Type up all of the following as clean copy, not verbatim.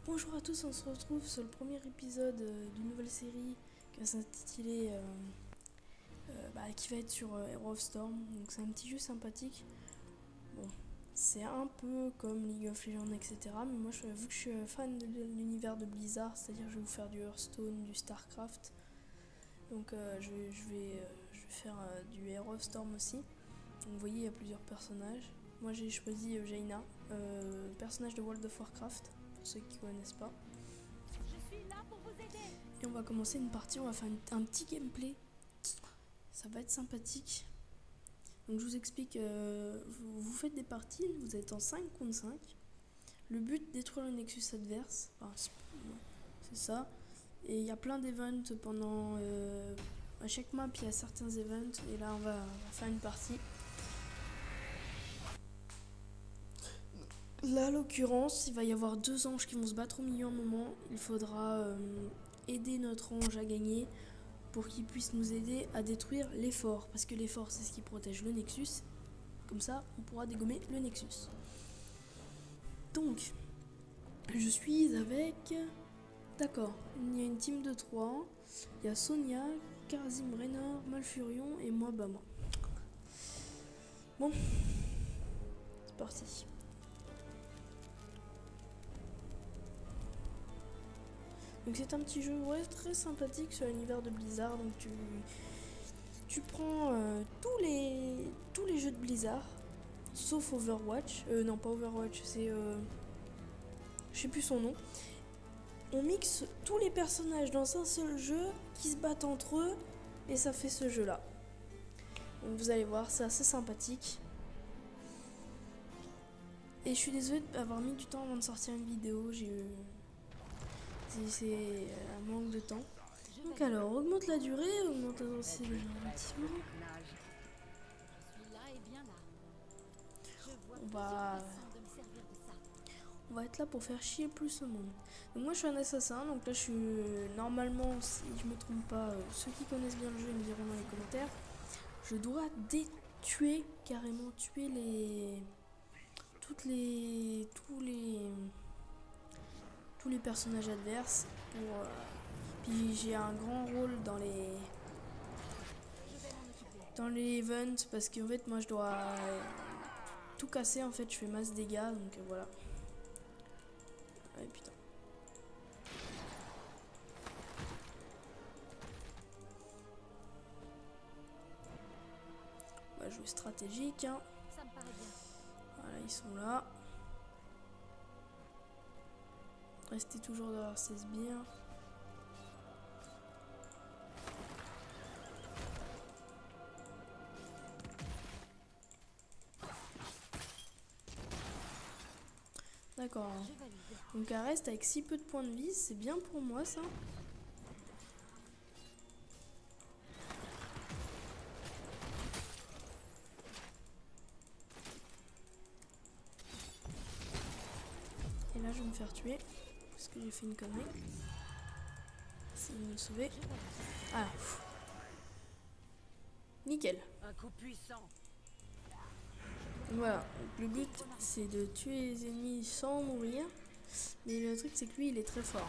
Bonjour à tous, on se retrouve sur le premier épisode d'une nouvelle série qui va s'intituler qui va être sur Hero of Storm. Donc c'est un petit jeu sympathique. Bon, c'est un peu comme League of Legends, etc. Mais moi, vu que je suis fan de l'univers de Blizzard, c'est-à-dire je vais vous faire du Hearthstone, du Starcraft. Donc je vais faire du Hero of Storm aussi. Donc vous voyez, il y a plusieurs personnages. Moi j'ai choisi Jaina, personnage de World of Warcraft, pour ceux qui ne connaissent pas. Je suis là pour vous aider. Et on va commencer une partie, on va faire un petit gameplay. Ça va être sympathique. Donc je vous explique, vous faites des parties, vous êtes en 5 contre 5. Le but, détruire le Nexus adverse. Enfin, c'est ça. Et il y a plein d'events pendant... à chaque map, il y a certains events. Et là, on va faire une partie. Là, à l'occurrence, il va y avoir deux anges qui vont se battre au milieu un moment. Il faudra aider notre ange à gagner pour qu'il puisse nous aider à détruire les forts. Parce que les forts, c'est ce qui protège le Nexus. Comme ça, on pourra dégommer le Nexus. Donc, je suis avec... D'accord, il y a une team de 3. Il y a Sonia, Karazim Raynor, Malfurion et moi, Bama. Bon, c'est parti. Donc c'est un petit jeu très sympathique sur l'univers de Blizzard. Donc tu prends tous les jeux de Blizzard, sauf Overwatch. Non, pas Overwatch, c'est... je sais plus son nom. On mixe tous les personnages dans un seul jeu qui se battent entre eux et ça fait ce jeu-là. Donc vous allez voir, c'est assez sympathique. Et je suis désolée d'avoir mis du temps avant de sortir une vidéo. C'est un manque de temps. Donc alors, augmente la durée, augmente la densité relativement. Je suis là et bien là. Je vois On plusieurs va... façons de me servir de ça. On va être là pour faire chier plus le monde. Donc moi je suis un assassin, donc là je suis... Normalement, si je me trompe pas, ceux qui connaissent bien le jeu me diront dans les commentaires. Je dois tuer, carrément tuer les... tous les personnages adverses. Puis j'ai un grand rôle dans Je vais m'en occuper. les events parce qu'en fait moi je dois tout casser, en fait je fais masse dégâts, donc voilà. Ouais, putain. On va jouer stratégique, hein. Ça me paraît bien. Voilà, ils sont là. Restez toujours derrière ces sbires. D'accord. Je valide. Donc elle reste avec si peu de points de vie, c'est bien pour moi ça. Et là je vais me faire tuer parce que j'ai fait une connerie. Essayez de me sauver. Je valide. Ah. Nickel. Un coup puissant. Voilà. Donc le but c'est de tuer les ennemis sans mourir. Mais le truc c'est que lui il est très fort.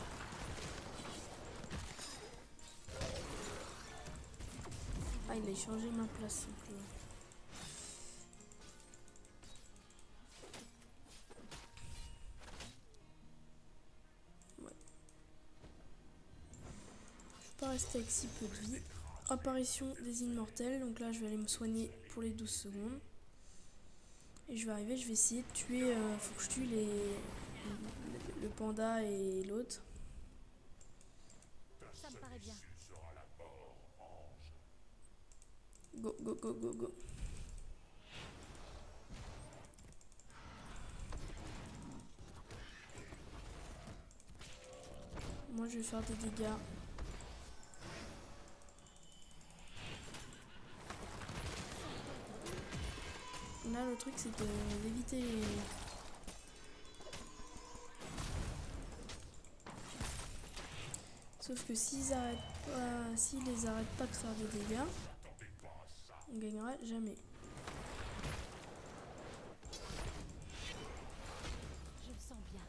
Ah, il a changé ma place un peu. Ouais. Je peux pas rester avec si peu de vie. Apparition des immortels. Donc là je vais aller me soigner pour les 12 secondes. Et je vais arriver, je vais essayer de tuer... faut que je tue le panda et l'autre. Ça me paraît bien. Go, go, go, go, go. Moi, je vais faire des dégâts. Là, le truc, c'est d'éviter les... Sauf que s'ils les arrêtent pas de faire des dégâts, on gagnera jamais. Je le sens bien.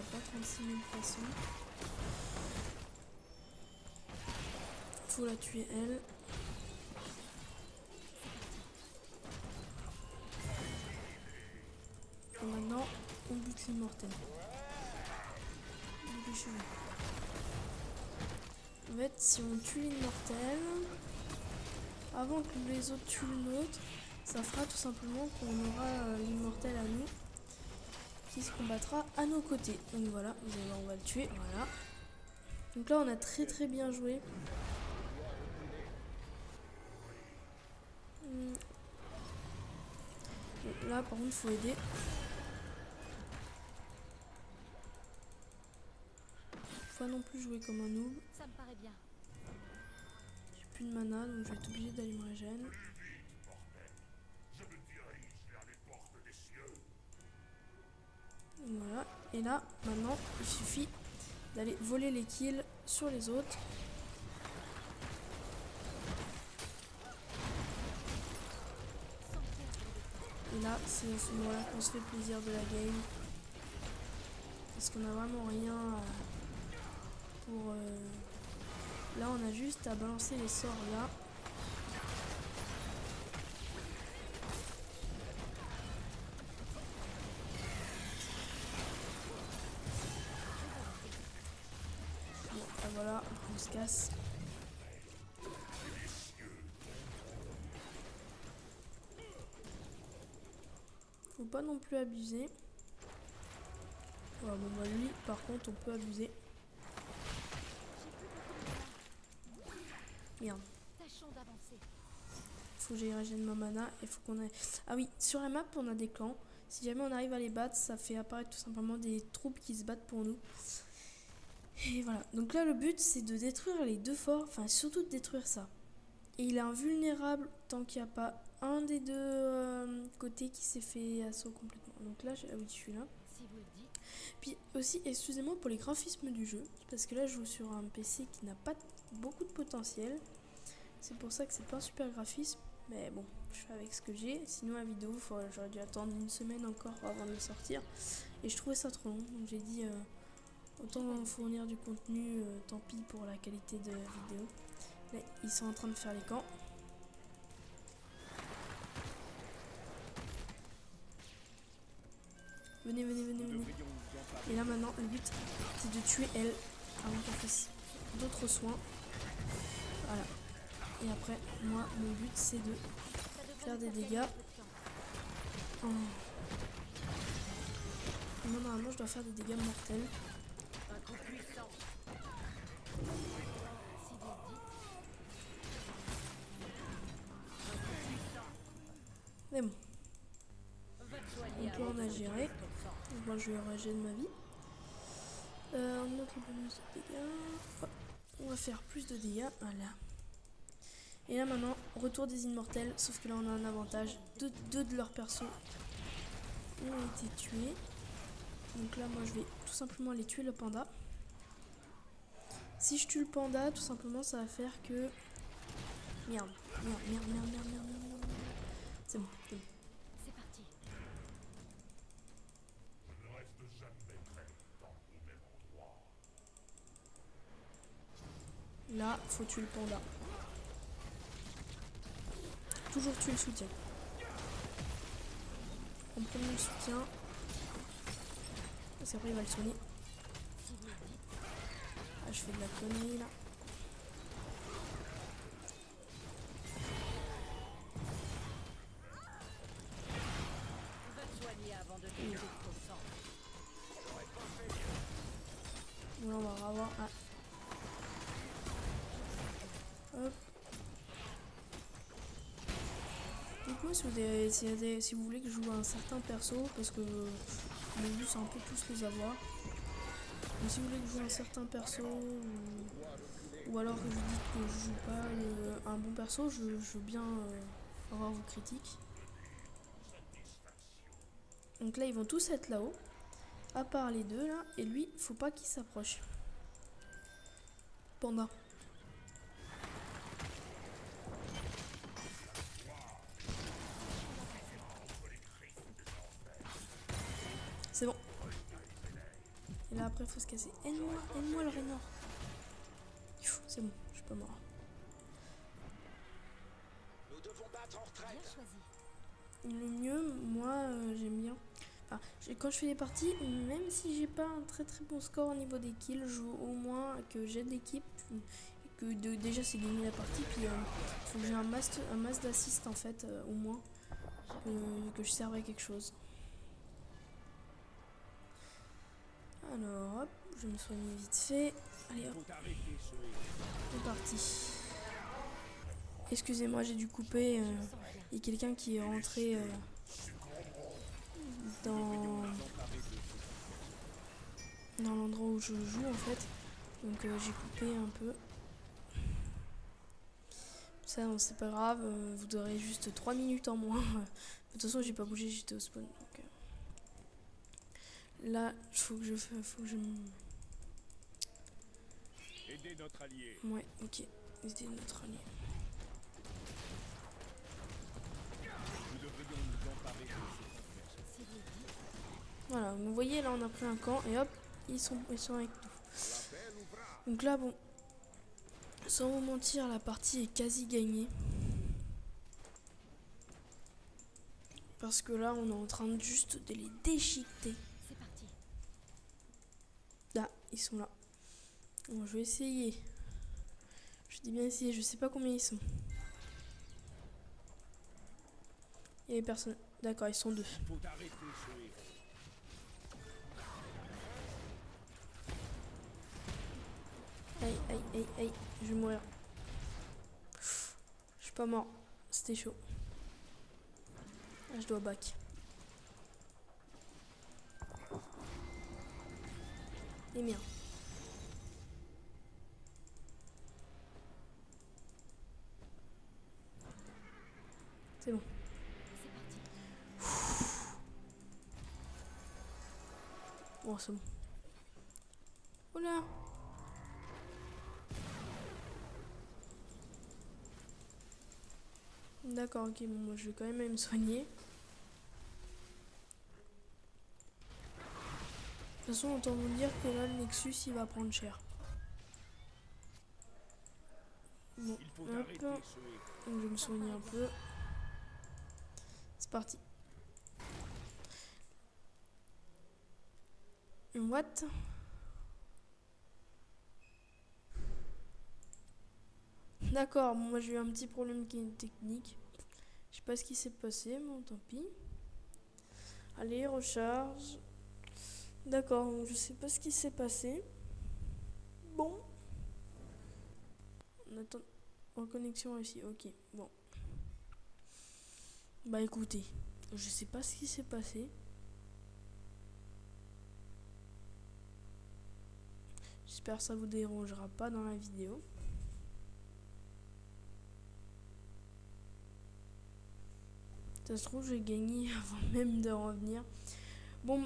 a pas 36 000 façons. Faut la tuer elle. Et maintenant, on bute l'immortel. Dépêchez-vous. En fait, si on tue l'immortel, avant que les autres tuent le nôtre, ça fera tout simplement qu'on aura l'immortel à nous, qui se combattra à nos côtés. Donc voilà, vous allez voir, on va le tuer, voilà. Donc là, on a très bien joué. Bon, là, par contre, faut aider. Faut pas non plus jouer comme un noob. Ça me paraît bien. J'ai plus de mana, donc je vais être obligé d'aller me régène. Voilà, et là, maintenant, il suffit d'aller voler les kills sur les autres. Et là, c'est à ce moment-là qu'on se fait plaisir de la game. Parce qu'on a vraiment rien pour... Là, on a juste à balancer les sorts là. Bon, bah voilà, on se casse. Faut pas non plus abuser. Voilà, bon bah lui, par contre, on peut abuser. Merde. Tâchons d'avancer. Faut que j'aille régénérer ma mana et faut qu'on ait... Ah oui, sur la map, on a des clans. Si jamais on arrive à les battre, ça fait apparaître tout simplement des troupes qui se battent pour nous. Et voilà. Donc là, le but, c'est de détruire les deux forts. Enfin, surtout de détruire ça. Et il est invulnérable tant qu'il n'y a pas un des deux côtés qui s'est fait assaut complètement. Donc là, ah oui, je suis là. Si vous le dites. Puis aussi, excusez-moi pour les graphismes du jeu. Parce que là, je joue sur un PC qui n'a pas beaucoup de potentiel. C'est pour ça que c'est pas un super graphisme. Mais bon, je fais avec ce que j'ai. Sinon, la vidéo, j'aurais dû attendre une semaine encore avant de le sortir. Et je trouvais ça trop long. Donc j'ai dit, autant fournir du contenu, tant pis pour la qualité de la vidéo. Là, ils sont en train de faire les camps. Venez. Et là, maintenant, le but, c'est de tuer elle avant qu'elle fasse d'autres soins. Voilà. Et après, moi, mon but, c'est de faire des dégâts. Oh. Moi, normalement, je dois faire des dégâts mortels. Mais bon. Donc là, on a géré. Donc moi, je vais régénérer ma vie. On monte le bonus de dégâts. Hop. On va faire plus de dégâts. Voilà. Et là maintenant, retour des immortels, sauf que là on a un avantage. Deux de leurs persos ont été tués. Donc là moi je vais tout simplement aller tuer le panda. Si je tue le panda, tout simplement ça va faire que... Merde. C'est bon. C'est parti. Là, faut tuer le panda. Toujours tuer le soutien. On prend le soutien. Parce qu'après il va le soigner. Ah, je fais de la connerie là. Bon, là on va revoir. Ah. Hop. Dites-moi si vous voulez que je joue un certain perso, parce que mon but c'est un peu tous les avoir. Mais si vous voulez que je joue un certain perso, ou alors que vous dites que je joue pas un bon perso, je veux bien avoir vos critiques. Donc là ils vont tous être là-haut, à part les deux là, et lui faut pas qu'il s'approche. Panda. C'est bon. Et là après faut se casser. Aide-moi le Raynor. C'est bon, je suis pas mort. Nous devons battre en retraite. Bien choisi. Le mieux, moi j'aime bien. Enfin, quand je fais des parties, même si j'ai pas un très bon score au niveau des kills, je veux au moins que j'aide l'équipe. Que déjà c'est gagner la partie, puis faut que j'ai un mass d'assist en fait, au moins. Que je serve à quelque chose. Alors hop, je vais me soigner vite fait. Allez hop, c'est parti. Excusez-moi, j'ai dû couper. Il y a quelqu'un qui est rentré dans l'endroit où je joue en fait. Donc j'ai coupé un peu. Ça, c'est pas grave, vous aurez juste 3 minutes en moins. De toute façon, j'ai pas bougé, j'étais au spawn. Donc, là, faut que je Aider notre allié. Ouais, ok. Aider notre allié. Nous devrions nous emparer de ce C'est dit. Voilà, vous voyez, là, on a pris un camp et hop, ils sont avec nous. Donc là, bon, sans vous mentir, la partie est quasi gagnée. Parce que là, on est en train de juste de les déchiqueter. C'est parti. Là, ils sont là. Bon, je vais essayer. Je dis bien essayer, je sais pas combien ils sont. Il y avait personne. D'accord, ils sont 2. faut arrêter ce héros. Aïe, je vais mourir. Je suis pas mort. C'était chaud. Là, je dois back. Et merde. C'est bon. C'est parti. Bon, c'est bon. Oula. D'accord, ok, bon, moi je vais quand même aller me soigner. De toute façon, autant vous dire que là, le Nexus, il va prendre cher. Bon, Il faut hop. arrêter ce héros. Donc, je vais me soigner un peu. C'est parti. What? D'accord, bon, moi j'ai eu un petit problème qui est technique. Je sais pas ce qui s'est passé, mais bon, tant pis. Allez, recharge. D'accord, donc je sais pas ce qui s'est passé. Bon. On attend. Reconnexion réussie, ok, bon. Bah écoutez, je sais pas ce qui s'est passé. J'espère que ça vous dérangera pas dans la vidéo. Ça se trouve, j'ai gagné avant même de revenir. Bon,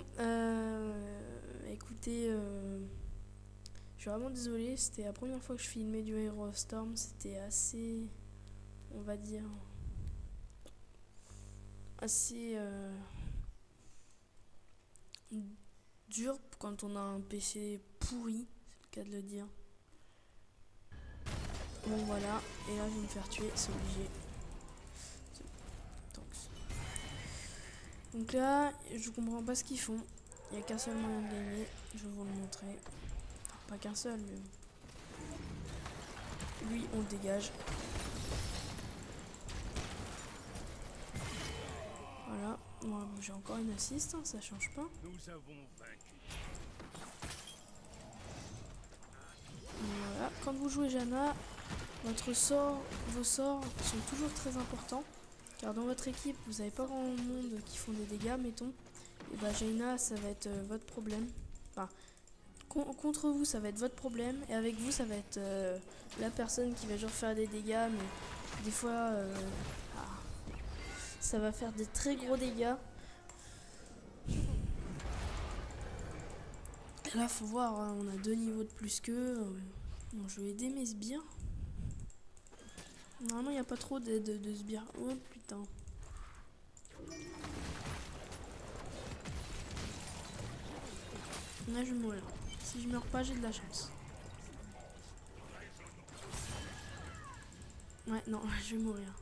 écoutez, je suis vraiment désolée. C'était la première fois que je filmais du Hero of Storm. C'était assez, on va dire, assez dur quand on a un PC pourri, c'est le cas de le dire. Bon voilà, et là je vais me faire tuer, c'est obligé. Donc là, je comprends pas ce qu'ils font. Il n'y a qu'un seul moyen de gagner, je vais vous le montrer. Enfin, pas qu'un seul, mais lui on le dégage. Voilà, moi j'ai encore une assist, hein, ça change pas. Nous avons vaincu. Voilà, quand vous jouez Janna, vos sorts sont toujours très importants. Car dans votre équipe, vous n'avez pas grand monde qui font des dégâts, mettons. Et bah Jaina, ça va être votre problème. Enfin, contre vous, ça va être votre problème. Et avec vous, ça va être la personne qui va genre faire des dégâts. Mais des fois, ça va faire des très gros dégâts. Et là, faut voir, hein, on a 2 niveaux de plus qu'eux. Bon, je vais aider mes sbires. Normalement, il n'y a pas trop de sbires. Oh putain. Là, je vais mourir. Si je meurs pas, j'ai de la chance. Ouais, non, je vais mourir.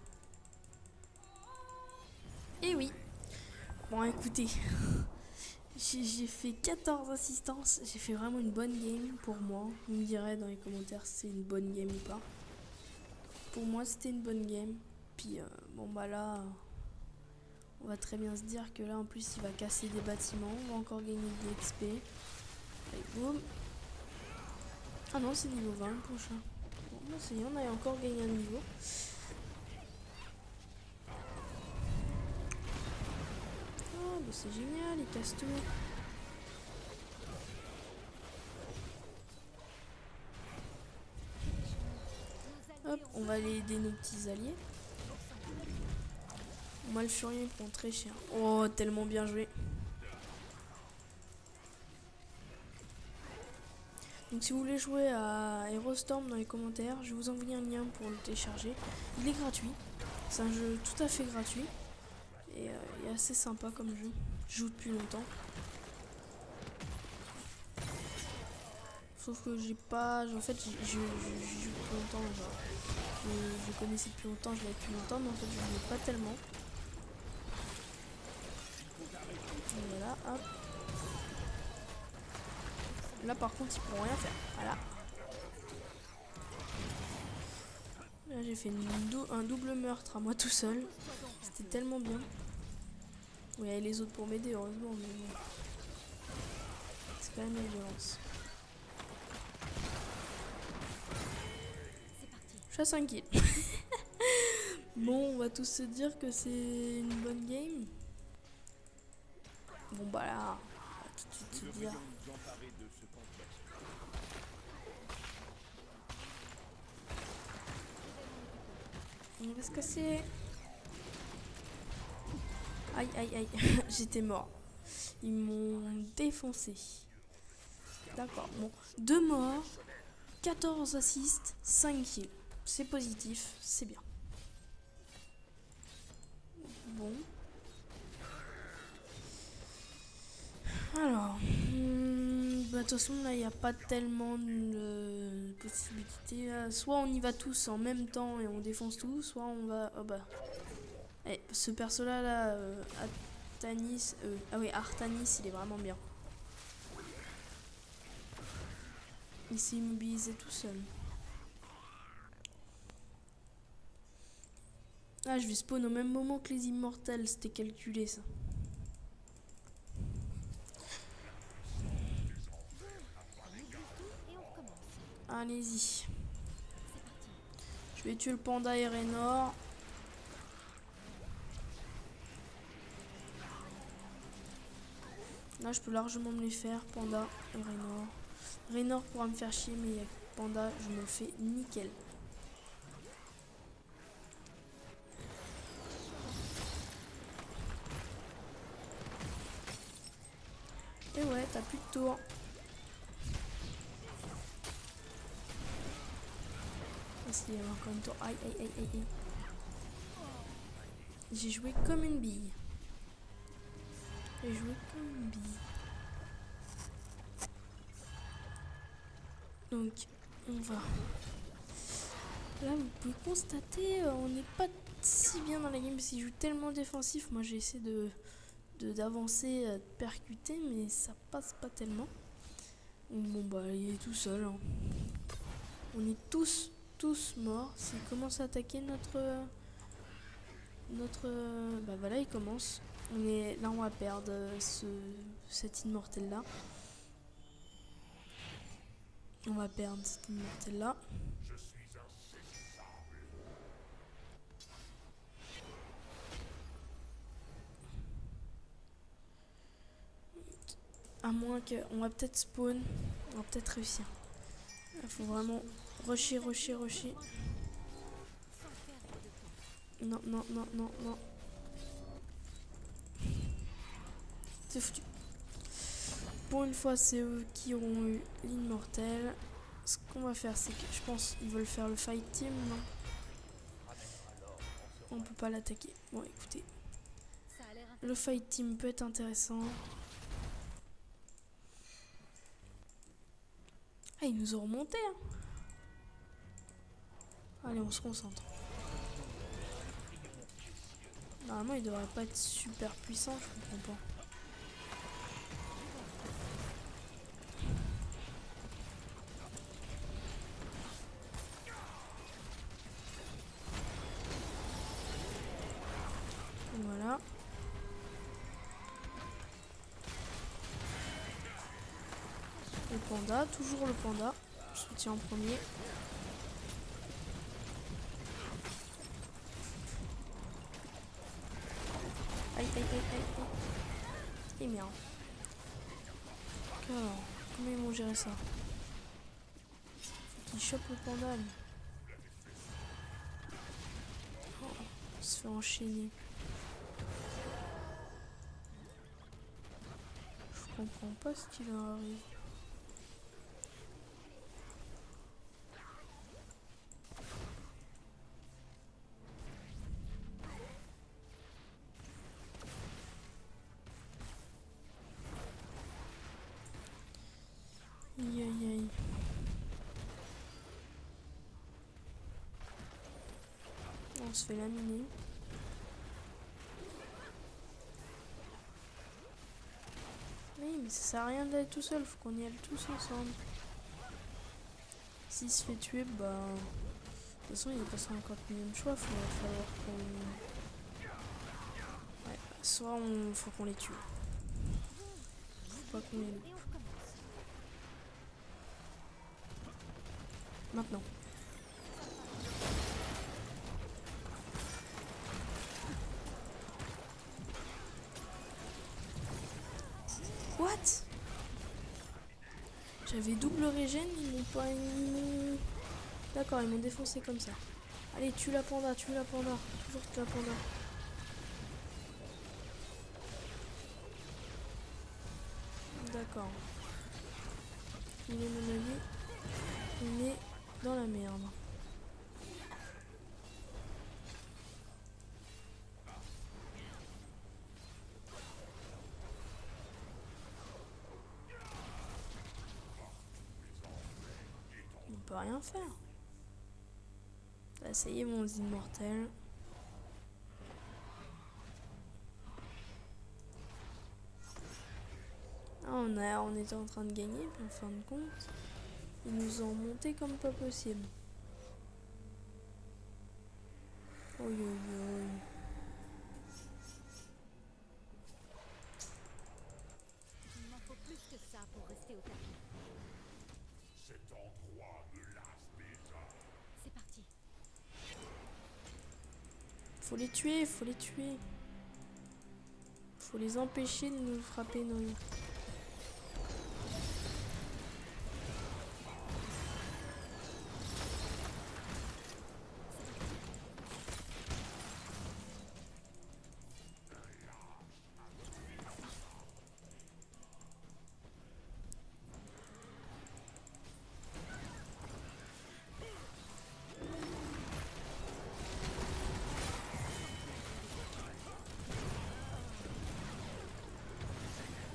Et oui. Bon, écoutez. J'ai fait 14 assistances. J'ai fait vraiment une bonne game pour moi. Vous me direz dans les commentaires si c'est une bonne game ou pas. Pour moi, c'était une bonne game. Puis, bon, bah là, on va très bien se dire que là, en plus, il va casser des bâtiments. On va encore gagner de l'XP. Allez, boum. Ah non, c'est niveau 20 le prochain. Bon, bah, ça y est, on a encore gagné un niveau. Ah, bah, c'est génial, il casse tout. Hop, on va aller aider nos petits alliés. Moi, le furieux, il prend très cher. Oh, tellement bien joué. Donc si vous voulez jouer à Aerostorm dans les commentaires, je vais vous envoyer un lien pour le télécharger. Il est gratuit. C'est un jeu tout à fait gratuit. Et il est assez sympa comme jeu. Je joue depuis longtemps. Sauf que j'ai pas... En fait, je joue depuis longtemps. Genre, je connaissais depuis longtemps, je l'avais depuis longtemps, mais en fait, je ne jouais pas tellement. Et voilà, hop. Là, par contre, ils pourront rien faire. Voilà. Là, j'ai fait un double meurtre à moi tout seul. C'était tellement bien. Oui, il y avait les autres pour m'aider, heureusement, mais bon. C'est quand même la violence. Je suis à 5 kills. Bon, on va tous se dire que c'est une bonne game. Bon, bah là, on va tout de suite se dire. Nous emparer de ce complexe. On va se casser. Aïe, aïe, aïe. J'étais mort. Ils m'ont défoncé. D'accord, bon. 2 morts, 14 assists, 5 kills. C'est positif, c'est bien. Bon. Alors, bah, de toute façon, là, il n'y a pas tellement de possibilités. Là. Soit on y va tous en même temps et on défonce tout, soit on va... Oh bah... Eh, ce perso-là, là, Artanis... ah oui, Artanis, il est vraiment bien. Il s'est immobilisé tout seul. Ah, je vais spawn au même moment que les immortels, c'était calculé ça. Allez-y. Je vais tuer le panda Erenor. Là, je peux largement me les faire, panda et Raynor. Raynor pourra me faire chier, mais avec panda, je me le fais nickel. Et ouais, t'as plus de tour. Est-ce qu'il y a encore une tour? Aïe, aïe, aïe, aïe, aïe. J'ai joué comme une bille. J'ai joué comme une bille. Donc, on va... Là, vous pouvez constater, on n'est pas si bien dans la game parce qu'il joue tellement défensif. Moi, j'ai essayé d'avancer, de percuter, mais ça passe pas tellement. Bon, bah, il est tout seul. Hein. On est tous morts. S'il commence à attaquer notre... Bah voilà, il commence. Là, on va perdre cet immortel là. On va perdre cet immortel là. À moins que... On va peut-être spawn. On va peut-être réussir. Il faut vraiment rusher. Non. C'est foutu. Pour une fois, c'est eux qui auront eu l'immortel. Ce qu'on va faire, c'est que je pense qu'ils veulent faire le fight team, non? On peut pas l'attaquer. Bon, écoutez. Le fight team peut être intéressant. Ah, ils nous ont remonté, hein. Allez, on se concentre. Normalement, il devrait pas être super puissant, je comprends pas. Voilà. Le panda, toujours le panda. Je soutiens en premier. Aïe, aïe, aïe, aïe, aïe. Et merde. Alors, comment ils vont gérer ça? Faut qu'ils chopent le panda, lui. Oh, on se fait enchaîner. Je comprends pas ce qui leur arrive. Aïe aïe aïe. On se fait laminer. Oui, mais ça sert à rien d'aller tout seul, faut qu'on y aille tous ensemble. S'il se fait tuer, bah... De toute façon, il n'y a pas 50 millions de choix, il va falloir qu'on... Ouais, soit on... faut qu'on les tue. Faut pas qu'on les loupe. Et on recommence. Maintenant. What? J'avais double régène, ils m'ont pas... D'accord, ils m'ont défoncé comme ça. Allez, tue la panda, tue la panda. Toujours tue la panda. D'accord. Il est mon ami. On est dans la merde. On peut rien faire. Là, ça y est, mon immortel. Ah, on était en train de gagner, puis en fin de compte, ils nous ont monté comme pas possible. Oi, oi, oi. Il m'en faut plus que ça pour rester au tapis. Cet endroit me lasse déjà. C'est parti. Faut les tuer, faut les tuer. Faut les empêcher de nous frapper nos...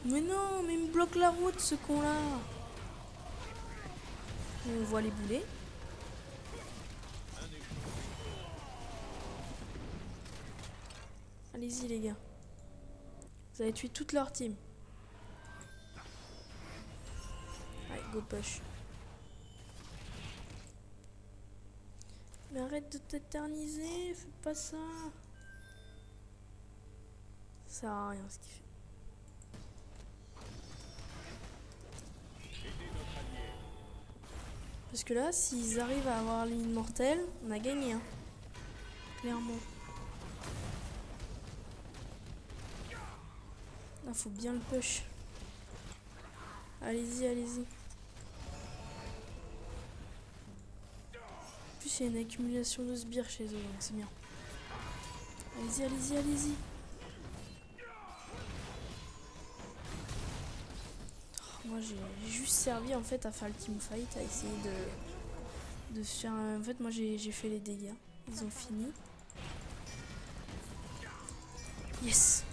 Mais non, mais il me bloque la route, ce con-là. On voit les boulets. Allez-y, les gars. Vous avez tué toute leur team. Allez, go push. Mais arrête de t'éterniser, fais pas ça. Ça sert à rien ce qu'il fait. Parce que là, s'ils arrivent à avoir l'immortel, on a gagné, hein. Clairement. Là, faut bien le push. Allez-y, allez-y. En plus, il y a une accumulation de sbires chez eux, donc c'est bien. Allez-y, allez-y, allez-y. Moi, j'ai juste servi en fait à faire le teamfight, à essayer de faire. En fait, moi j'ai fait les dégâts. Ils ont fini. Yes!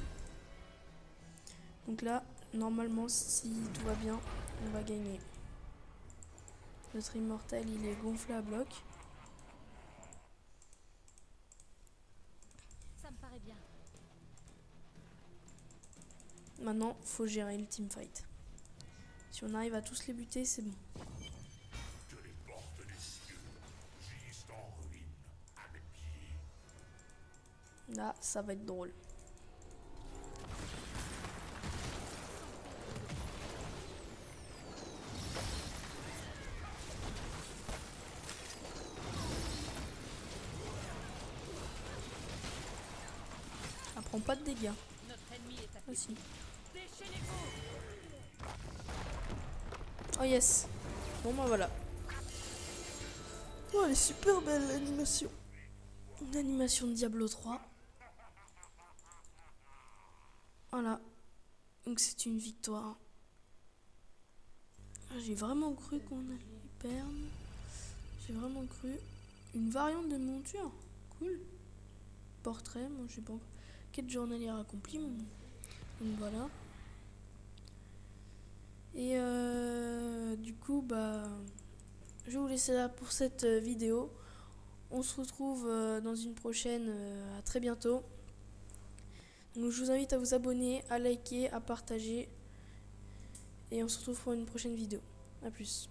Donc là, normalement, si tout va bien, on va gagner. Notre immortel, il est gonflé à bloc. Ça me paraît bien. Maintenant, faut gérer le teamfight. Si on arrive à tous les buter, c'est bon. Là, ça va être drôle. Ça prend pas de dégâts. Notre ennemi est Ah affaibli. si. Déchaînez-vous. Oh yes. Bon bah voilà. Oh, elle est super belle l'animation. Une animation de Diablo 3. Voilà. Donc c'est une victoire. J'ai vraiment cru qu'on allait perdre. J'ai vraiment cru. Une variante de monture. Cool. Portrait, moi je sais pas. Quête journalière accomplie. Donc voilà. Et du coup, bah, je vais vous laisser là pour cette vidéo. On se retrouve dans une prochaine. À très bientôt. Donc je vous invite à vous abonner, à liker, à partager. Et on se retrouve pour une prochaine vidéo. A plus.